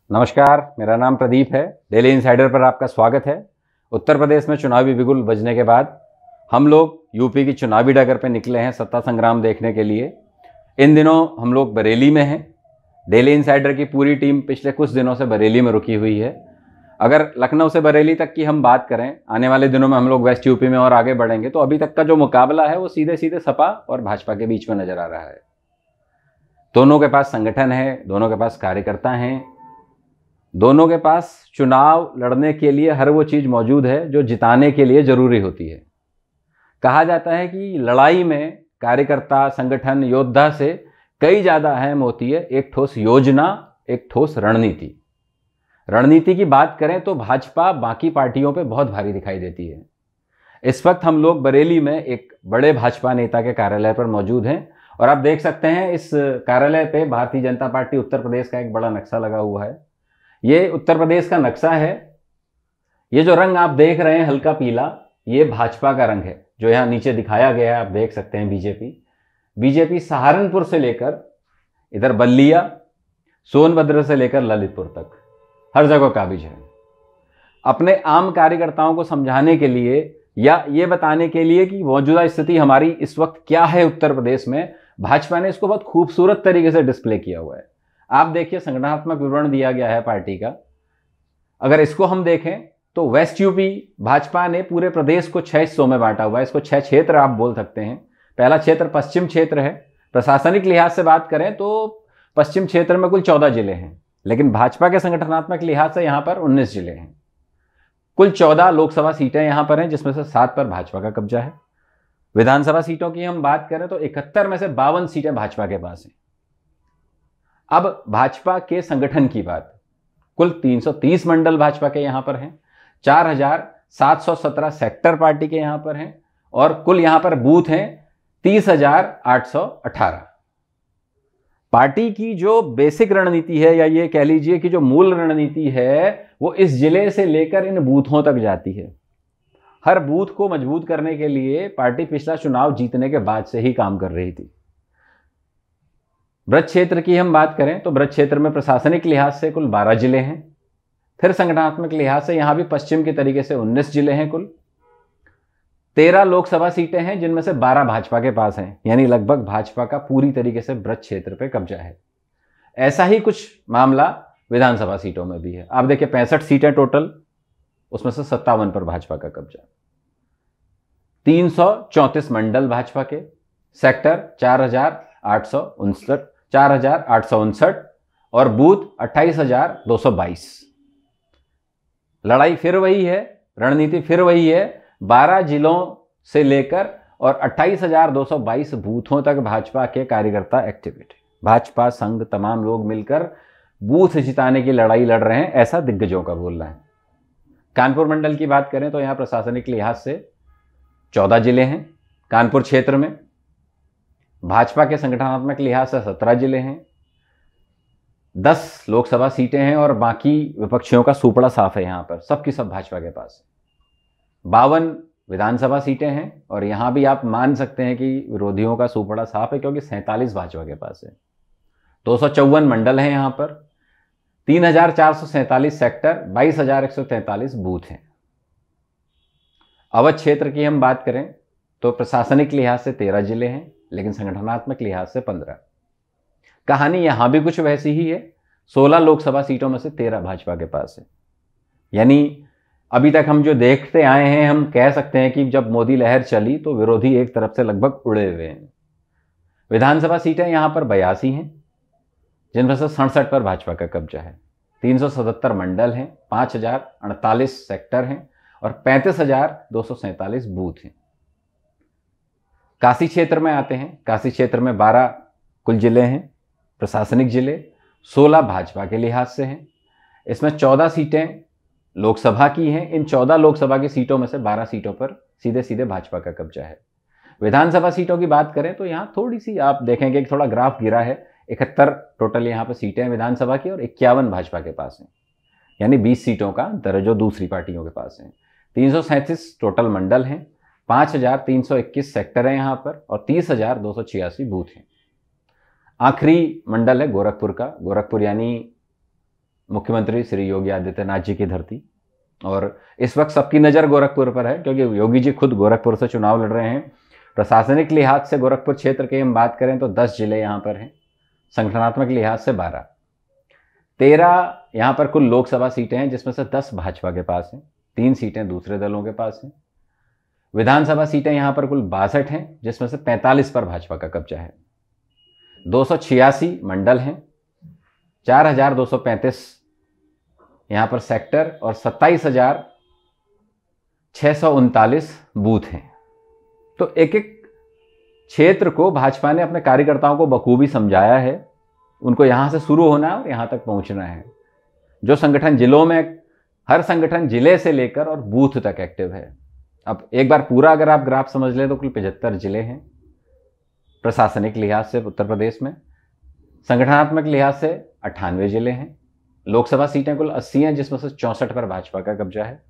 नमस्कार, मेरा नाम प्रदीप है। डेली इनसाइडर पर आपका स्वागत है। उत्तर प्रदेश में चुनावी बिगुल बजने के बाद हम लोग यूपी की चुनावी डगर पर निकले हैं सत्ता संग्राम देखने के लिए। इन दिनों हम लोग बरेली में हैं। डेली इनसाइडर की पूरी टीम पिछले कुछ दिनों से बरेली में रुकी हुई है। अगर लखनऊ से बरेली तक की हम बात करें, आने वाले दिनों में हम लोग वेस्ट यूपी में और आगे बढ़ेंगे, तो अभी तक का जो मुकाबला है वो सीधे सीधे सपा और भाजपा के बीच में नजर आ रहा है। दोनों के पास संगठन है, दोनों के पास कार्यकर्ता हैं, दोनों के पास चुनाव लड़ने के लिए हर वो चीज़ मौजूद है जो जिताने के लिए ज़रूरी होती है। कहा जाता है कि लड़ाई में कार्यकर्ता, संगठन, योद्धा से कई ज़्यादा अहम होती है एक ठोस योजना, एक ठोस रणनीति। रणनीति की बात करें तो भाजपा बाकी पार्टियों पे बहुत भारी दिखाई देती है। इस वक्त हम लोग बरेली में एक बड़े भाजपा नेता के कार्यालय पर मौजूद हैं और आप देख सकते हैं इस कार्यालय पे भारतीय जनता पार्टी उत्तर प्रदेश का एक बड़ा नक्शा लगा हुआ है। ये उत्तर प्रदेश का नक्शा है। ये जो रंग आप देख रहे हैं हल्का पीला, ये भाजपा का रंग है जो यहाँ नीचे दिखाया गया है। आप देख सकते हैं बीजेपी सहारनपुर से लेकर इधर बल्लिया, सोनभद्र से लेकर ललितपुर तक हर जगह काबिज है। अपने आम कार्यकर्ताओं को समझाने के लिए या ये बताने के लिए कि मौजूदा स्थिति हमारी इस वक्त क्या है उत्तर प्रदेश में, भाजपा ने इसको बहुत खूबसूरत तरीके से डिस्प्ले किया हुआ है। आप देखिए, संगठनात्मक विवरण दिया गया है पार्टी का। अगर इसको हम देखें तो वेस्ट यूपी भाजपा ने पूरे प्रदेश को 6 हिस्सों में बांटा हुआ है। इसको 6 क्षेत्र आप बोल सकते हैं। पहला क्षेत्र पश्चिम क्षेत्र है। प्रशासनिक लिहाज से बात करें तो पश्चिम क्षेत्र में कुल 14 जिले हैं, लेकिन भाजपा के संगठनात्मक लिहाज से यहां पर 19 जिले हैं। कुल 14 लोकसभा सीटें यहां पर हैं, जिसमें से 7 पर भाजपा का कब्जा है। विधानसभा सीटों की हम बात करें तो 71 में से 52 सीटें भाजपा के पास हैं। अब भाजपा के संगठन की बात, कुल 330 मंडल भाजपा के यहां पर हैं, 4717 सेक्टर पार्टी के यहां पर हैं और कुल यहां पर बूथ हैं 30,818। पार्टी की जो बेसिक रणनीति है, या ये कह लीजिए कि जो मूल रणनीति है, वो इस जिले से लेकर इन बूथों तक जाती है। हर बूथ को मजबूत करने के लिए पार्टी पिछला चुनाव जीतने के बाद से ही काम कर रही थी। ब्रज क्षेत्र की हम बात करें तो ब्रज क्षेत्र में प्रशासनिक लिहाज से कुल 12 जिले हैं। फिर संगठनात्मक लिहाज से यहां भी पश्चिम के तरीके से 19 जिले हैं। कुल 13 लोकसभा सीटें हैं, जिनमें से 12 भाजपा के पास हैं, यानी लगभग भाजपा का पूरी तरीके से ब्रज क्षेत्र पे कब्जा है। ऐसा ही कुछ मामला विधानसभा सीटों में भी है। आप देखिए, 65 सीटें टोटल, उसमें से 57 पर भाजपा का कब्जा। 334 मंडल भाजपा के, सेक्टर 4,859 और बूथ 28,222। लड़ाई फिर वही है, रणनीति फिर वही है। 12 जिलों से लेकर और 28,222 बूथों तक भाजपा के कार्यकर्ता एक्टिवेट है। भाजपा संघ तमाम लोग मिलकर बूथ जिताने की लड़ाई लड़ रहे हैं, ऐसा दिग्गजों का बोलना है। कानपुर मंडल की बात करें तो यहां प्रशासनिक लिहाज से 14 जिले हैं। कानपुर क्षेत्र में भाजपा के संगठनात्मक लिहाज से 17 जिले हैं। 10 लोकसभा सीटें हैं और बाकी विपक्षियों का सुपड़ा साफ है। यहां पर सबकी सब भाजपा के पास है। 52 विधानसभा सीटें हैं और यहां भी आप मान सकते हैं कि विरोधियों का सुपड़ा साफ है, क्योंकि 47 भाजपा के पास है। 254 मंडल हैं यहां पर, 3,447 सेक्टर, 22,143 बूथ हैं। अवध क्षेत्र की हम बात करें तो प्रशासनिक लिहाज से 13 जिले हैं, लेकिन संगठनात्मक लिहाज से 15। कहानी यहां भी कुछ वैसी ही है। 16 लोकसभा सीटों में से 13 भाजपा के पास है। यानी अभी तक हम जो देखते आए हैं, हम कह सकते हैं कि जब मोदी लहर चली तो विरोधी एक तरफ से लगभग उड़े हुए हैं। विधानसभा सीटें यहां पर 82 हैं, जिनमें से 67 पर भाजपा का कब्जा है। 377 मंडल हैं, 5,048 सेक्टर हैं और 35,247 बूथ हैं। काशी क्षेत्र में आते हैं। काशी क्षेत्र में 12 कुल जिले हैं, प्रशासनिक जिले 16 भाजपा के लिहाज से हैं। इसमें 14 सीटें लोकसभा की हैं। इन 14 लोकसभा की सीटों में से 12 सीटों पर सीधे सीधे भाजपा का कब्जा है। विधानसभा सीटों की बात करें तो यहाँ थोड़ी सी आप देखेंगे कि थोड़ा ग्राफ गिरा है। 71 टोटल यहाँ पर सीटें हैं विधानसभा की और 51 भाजपा के पास हैं, यानी 20 सीटों का अंतर है जो दूसरी पार्टियों के पास हैं। 337 टोटल मंडल हैं, 5,321 सेक्टर हैं यहाँ पर और 30,286 बूथ हैं। आखिरी मंडल है गोरखपुर का। गोरखपुर यानी मुख्यमंत्री श्री योगी आदित्यनाथ जी की धरती। और इस वक्त सबकी नज़र गोरखपुर पर है क्योंकि योगी जी खुद गोरखपुर से चुनाव लड़ रहे हैं। प्रशासनिक लिहाज से गोरखपुर क्षेत्र की हम बात करें तो 10 जिले यहाँ पर हैं, संगठनात्मक लिहाज से 12। 13 यहाँ पर कुल लोकसभा सीटें हैं, जिसमें से 10 भाजपा के पास हैं, 3 सीटें दूसरे दलों के पास हैं। विधानसभा सीटें यहाँ पर कुल 62 हैं, जिसमें से 45 पर भाजपा का कब्जा है। 286 मंडल हैं, 4235 यहाँ पर सेक्टर और 27,639 बूथ हैं। तो एक एक क्षेत्र को भाजपा ने अपने कार्यकर्ताओं को बखूबी समझाया है, उनको यहाँ से शुरू होना है और यहाँ तक पहुँचना है। जो संगठन जिलों में, हर संगठन जिले से लेकर और बूथ तक एक्टिव है। अब एक बार पूरा अगर आप ग्राफ समझ लें तो कुल 75 जिले हैं प्रशासनिक लिहाज से उत्तर प्रदेश में। संगठनात्मक लिहाज से 98 जिले हैं। लोकसभा सीटें कुल 80 हैं, जिसमें से 64 पर भाजपा का कब्जा है।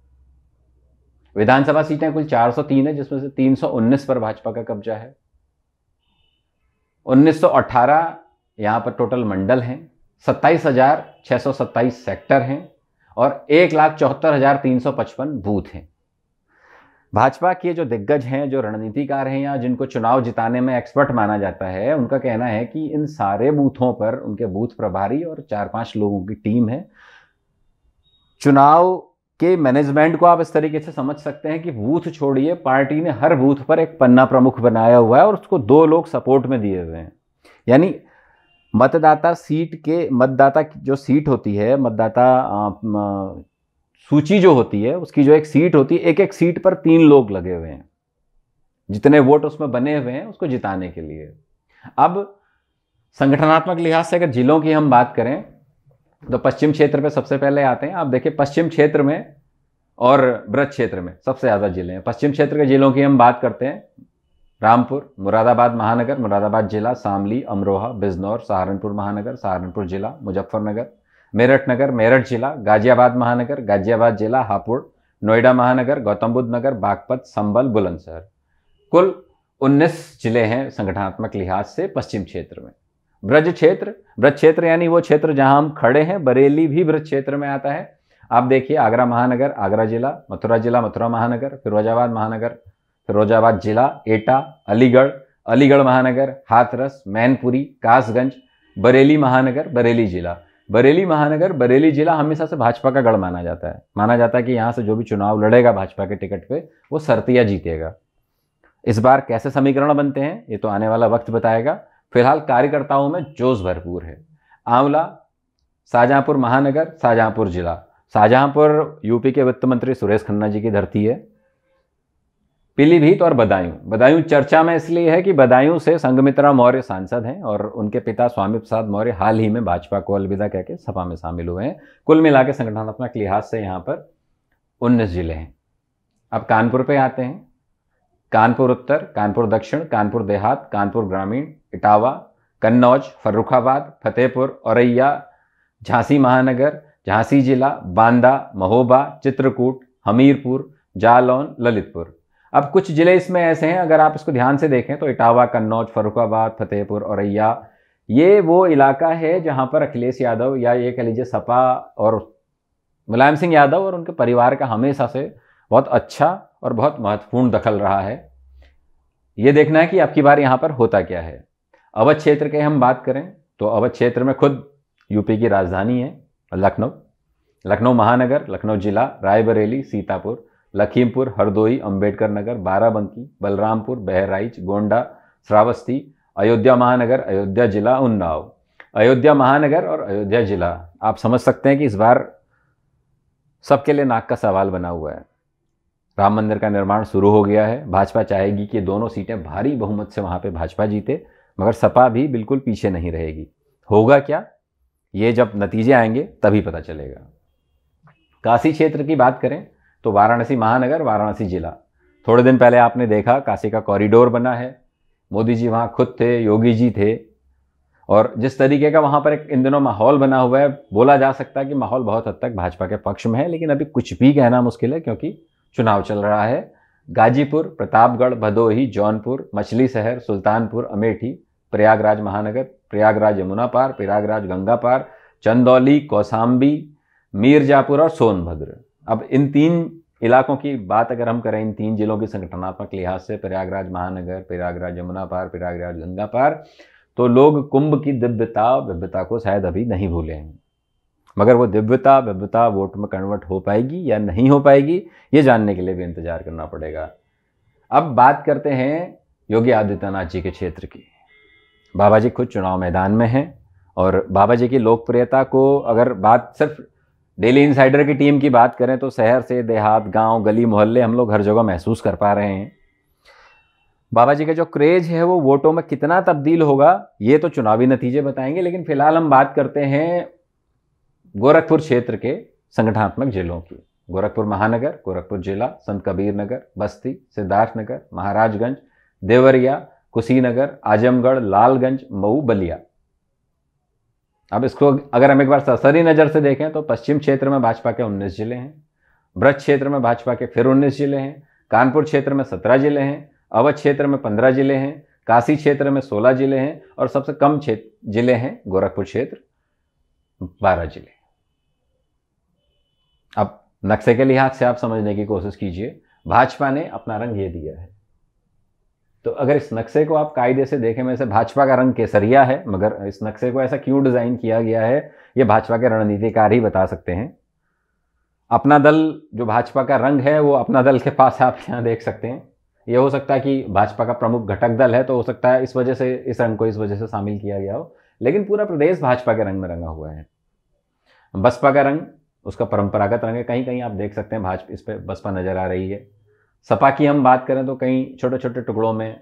विधानसभा सीटें कुल 403 है, जिसमें से 319 पर भाजपा का कब्जा है। 1918 यहाँ पर टोटल मंडल हैं, 27,627 सेक्टर हैं और 1,74,355 बूथ हैं। भाजपा के जो दिग्गज हैं, जो रणनीतिकार हैं या जिनको चुनाव जिताने में एक्सपर्ट माना जाता है, उनका कहना है कि इन सारे बूथों पर उनके बूथ प्रभारी और 4-5 लोगों की टीम है। चुनाव के मैनेजमेंट को आप इस तरीके से समझ सकते हैं कि बूथ छोड़िए, पार्टी ने हर बूथ पर एक पन्ना प्रमुख बनाया हुआ है और उसको 2 लोग सपोर्ट में दिए हुए हैं। यानी मतदाता की जो सीट होती है, मतदाता सूची जो होती है, उसकी जो एक सीट होती है, एक एक सीट पर 3 लोग लगे हुए हैं, जितने वोट उसमें बने हुए हैं उसको जिताने के लिए। अब संगठनात्मक लिहाज से अगर जिलों की हम बात करें तो पश्चिम क्षेत्र पे सबसे पहले आते हैं। आप देखिए पश्चिम क्षेत्र में और ब्रज क्षेत्र में सबसे ज़्यादा जिले हैं। पश्चिम क्षेत्र के जिलों की हम बात करते हैं, रामपुर, मुरादाबाद महानगर, मुरादाबाद जिला, शामली, अमरोहा, बिजनौर, सहारनपुर महानगर, सहारनपुर जिला, मुजफ्फरनगर, मेरठ नगर, मेरठ जिला, गाजियाबाद महानगर, गाजियाबाद जिला, हापुड़, नोएडा महानगर, गौतम बुद्ध नगर, बागपत, संभल, बुलंदशहर। कुल 19 जिले हैं संगठनात्मक लिहाज से पश्चिम क्षेत्र में। ब्रज क्षेत्र यानी वो क्षेत्र जहां हम खड़े हैं, बरेली भी ब्रज क्षेत्र में आता है। आप देखिए आगरा महानगर, आगरा जिला, मथुरा महानगर, फिरोजाबाद महानगर, फिरोजाबाद जिला, एटा, अलीगढ़ महानगर, हाथरस, मैनपुरी, कासगंज, बरेली महानगर, बरेली जिला। बरेली महानगर, बरेली जिला हमेशा से भाजपा का गढ़ माना जाता है कि यहाँ से जो भी चुनाव लड़ेगा भाजपा के टिकट पे वो सरतिया जीतेगा। इस बार कैसे समीकरण बनते हैं ये तो आने वाला वक्त बताएगा। फिलहाल कार्यकर्ताओं में जोश भरपूर है। आंवला, शाहजहांपुर महानगर, शाहजहांपुर जिला। शाहजहांपुर यूपी के वित्त मंत्री सुरेश खन्ना जी की धरती है। पीलीभीत और बदायूं चर्चा में इसलिए है कि बदायूं से संघमित्रा मौर्य सांसद हैं और उनके पिता स्वामी प्रसाद मौर्य हाल ही में भाजपा को अलविदा कहकर सपा में शामिल हुए हैं। कुल मिला के संगठनात्मक लिहाज से यहाँ पर 19 जिले हैं। अब कानपुर पे आते हैं। कानपुर उत्तर, कानपुर दक्षिण, कानपुर देहात, कानपुर ग्रामीण, इटावा, कन्नौज, फर्रुखाबाद, फतेहपुर, औरैया, झांसी महानगर, झांसी जिला, बांदा, महोबा, चित्रकूट, हमीरपुर, जालौन, ललितपुर। अब कुछ जिले इसमें ऐसे हैं, अगर आप इसको ध्यान से देखें तो इटावा, कन्नौज, फर्रुखाबाद, फतेहपुर, औरैया, ये वो इलाका है जहां पर अखिलेश यादव या ये कह लीजिए सपा और मुलायम सिंह यादव और उनके परिवार का हमेशा से बहुत अच्छा और बहुत महत्वपूर्ण दखल रहा है। ये देखना है कि अब की बार यहाँ पर होता क्या है। अवध क्षेत्र की हम बात करें तो अवध क्षेत्र में खुद यूपी की राजधानी है लखनऊ महानगर, लखनऊ जिला, रायबरेली, सीतापुर, लखीमपुर, हरदोई, अंबेडकर नगर, बाराबंकी, बलरामपुर, बहराइच, गोंडा, श्रावस्ती, अयोध्या महानगर, अयोध्या जिला, उन्नाव। अयोध्या महानगर और अयोध्या जिला आप समझ सकते हैं कि इस बार सबके लिए नाक का सवाल बना हुआ है। राम मंदिर का निर्माण शुरू हो गया है। भाजपा चाहेगी कि दोनों सीटें भारी बहुमत से वहाँ पे भाजपा जीते, मगर सपा भी बिल्कुल पीछे नहीं रहेगी। होगा क्या, ये जब नतीजे आएंगे तभी पता चलेगा। काशी क्षेत्र की बात करें तो वाराणसी महानगर, वाराणसी जिला। थोड़े दिन पहले आपने देखा काशी का कॉरिडोर बना है। मोदी जी वहाँ खुद थे, योगी जी थे, और जिस तरीके का वहाँ पर एक इन दिनों माहौल बना हुआ है, बोला जा सकता है कि माहौल बहुत हद तक भाजपा के पक्ष में है, लेकिन अभी कुछ भी कहना मुश्किल है क्योंकि चुनाव चल रहा है। गाजीपुर, प्रतापगढ़, भदोही, जौनपुर, मछली शहर, सुल्तानपुर, अमेठी, प्रयागराज महानगर, प्रयागराज यमुना पार, प्रयागराज गंगा पार, चंदौली, कौसाम्बी, मीरजापुर और सोनभद्र। अब इन 3 इलाकों की बात अगर हम करें, इन 3 जिलों की संगठनात्मक लिहाज से, प्रयागराज महानगर, प्रयागराज यमुना पार, प्रयागराज गंगा पार, तो लोग कुंभ की दिव्यता को शायद अभी नहीं भूले हैं। मगर वो दिव्यता वोट में कन्वर्ट हो पाएगी या नहीं हो पाएगी, ये जानने के लिए भी इंतजार करना पड़ेगा। अब बात करते हैं योगी आदित्यनाथ जी के क्षेत्र की। बाबा जी खुद चुनाव मैदान में हैं और बाबा जी की लोकप्रियता को अगर बात सिर्फ डेली इनसाइडर की टीम की बात करें तो शहर से देहात, गांव, गली, मोहल्ले हम लोग हर जगह महसूस कर पा रहे हैं। बाबा जी का जो क्रेज है वो वोटों में कितना तब्दील होगा ये तो चुनावी नतीजे बताएंगे, लेकिन फिलहाल हम बात करते हैं गोरखपुर क्षेत्र के संगठनात्मक जिलों की। गोरखपुर महानगर, गोरखपुर जिला, संत कबीर नगर, बस्ती, सिद्धार्थनगर, महाराजगंज, देवरिया, कुशीनगर, आजमगढ़, लालगंज, मऊ, बलिया। अब इसको अगर हम एक बार सरसरी नज़र से देखें तो पश्चिम क्षेत्र में भाजपा के 19 जिले हैं, ब्रज क्षेत्र में भाजपा के फिर 19 जिले हैं, कानपुर क्षेत्र में 17 जिले हैं, अवध क्षेत्र में 15 जिले हैं, काशी क्षेत्र में 16 जिले हैं और सबसे कम जिले हैं गोरखपुर क्षेत्र 12 जिले। अब नक्शे के लिहाज से आप समझने की कोशिश कीजिए, भाजपा ने अपना रंग ये दिया है। तो अगर इस नक्शे को आप कायदे से देखें, वैसे भाजपा का रंग केसरिया है, मगर इस नक्शे को ऐसा क्यों डिज़ाइन किया गया है ये भाजपा के रणनीतिकार ही बता सकते हैं। अपना दल जो भाजपा का रंग है वो अपना दल के पास आप यहाँ देख सकते हैं। ये हो सकता है कि भाजपा का प्रमुख घटक दल है तो हो सकता है इस वजह से इस रंग को इस वजह से शामिल किया गया हो, लेकिन पूरा प्रदेश भाजपा के रंग में रंगा हुआ है। बसपा का रंग उसका परंपरागत रंग है, कहीं कहीं आप देख सकते हैं भाजपा इस पर बसपा नज़र आ रही है। सपा की हम बात करें तो कई छोटे छोटे टुकड़ों में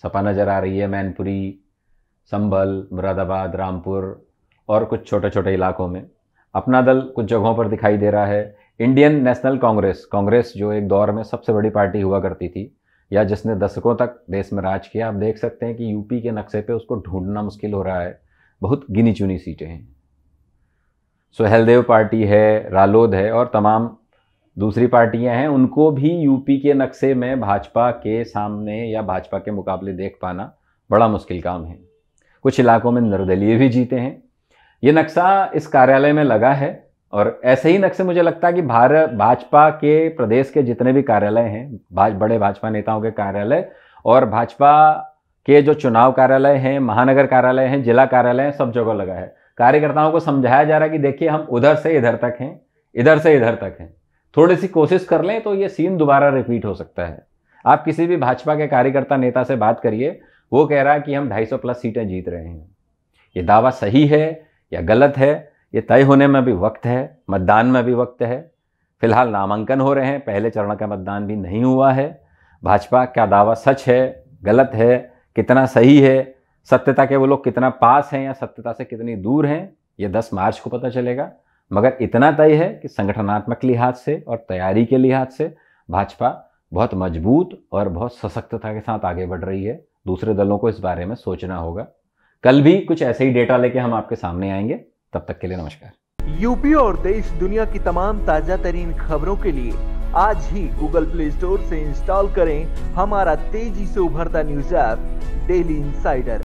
सपा नज़र आ रही है, मैनपुरी, संभल, मुरादाबाद, रामपुर और कुछ छोटे छोटे इलाकों में। अपना दल कुछ जगहों पर दिखाई दे रहा है। इंडियन नेशनल कांग्रेस जो एक दौर में सबसे बड़ी पार्टी हुआ करती थी या जिसने दशकों तक देश में राज किया, आप देख सकते हैं कि यूपी के नक्शे पे उसको ढूंढना मुश्किल हो रहा है, बहुत गिनी चुनी सीटें हैं। सुहेलदेव पार्टी है, रालोद है और तमाम दूसरी पार्टियां हैं, उनको भी यूपी के नक्शे में भाजपा के सामने या भाजपा के मुकाबले देख पाना बड़ा मुश्किल काम है। कुछ इलाकों में निर्दलीय भी जीते हैं। ये नक्शा इस कार्यालय में लगा है और ऐसे ही नक्शे मुझे लगता है कि भाजपा के प्रदेश के जितने भी कार्यालय हैं, बड़े भाजपा नेताओं के कार्यालय और भाजपा के जो चुनाव कार्यालय हैं, महानगर कार्यालय हैं, जिला कार्यालय हैं, सब जगह लगा है। कार्यकर्ताओं को समझाया जा रहा है कि देखिए हम उधर से इधर तक हैं, इधर से इधर तक हैं, थोड़ी सी कोशिश कर लें तो ये सीन दोबारा रिपीट हो सकता है। आप किसी भी भाजपा के कार्यकर्ता नेता से बात करिए, वो कह रहा है कि हम 250 प्लस सीटें जीत रहे हैं। ये दावा सही है या गलत है ये तय होने में भी वक्त है, मतदान में भी वक्त है। फिलहाल नामांकन हो रहे हैं, पहले चरण का मतदान भी नहीं हुआ है। भाजपा का दावा सच है, गलत है, कितना सही है, सत्यता के वो लोग कितना पास हैं या सत्यता से कितनी दूर हैं, ये 10 मार्च को पता चलेगा। मगर इतना तय है कि संगठनात्मक लिहाज से और तैयारी के लिहाज से भाजपा बहुत मजबूत और बहुत सशक्तता के साथ आगे बढ़ रही है। दूसरे दलों को इस बारे में सोचना होगा। कल भी कुछ ऐसे ही डेटा लेके हम आपके सामने आएंगे। तब तक के लिए नमस्कार। यूपी और देश दुनिया की तमाम ताजा तरीन खबरों के लिए आज ही गूगल प्ले स्टोर से इंस्टॉल करें हमारा तेजी से उभरता न्यूज ऐप डेली इनसाइडर।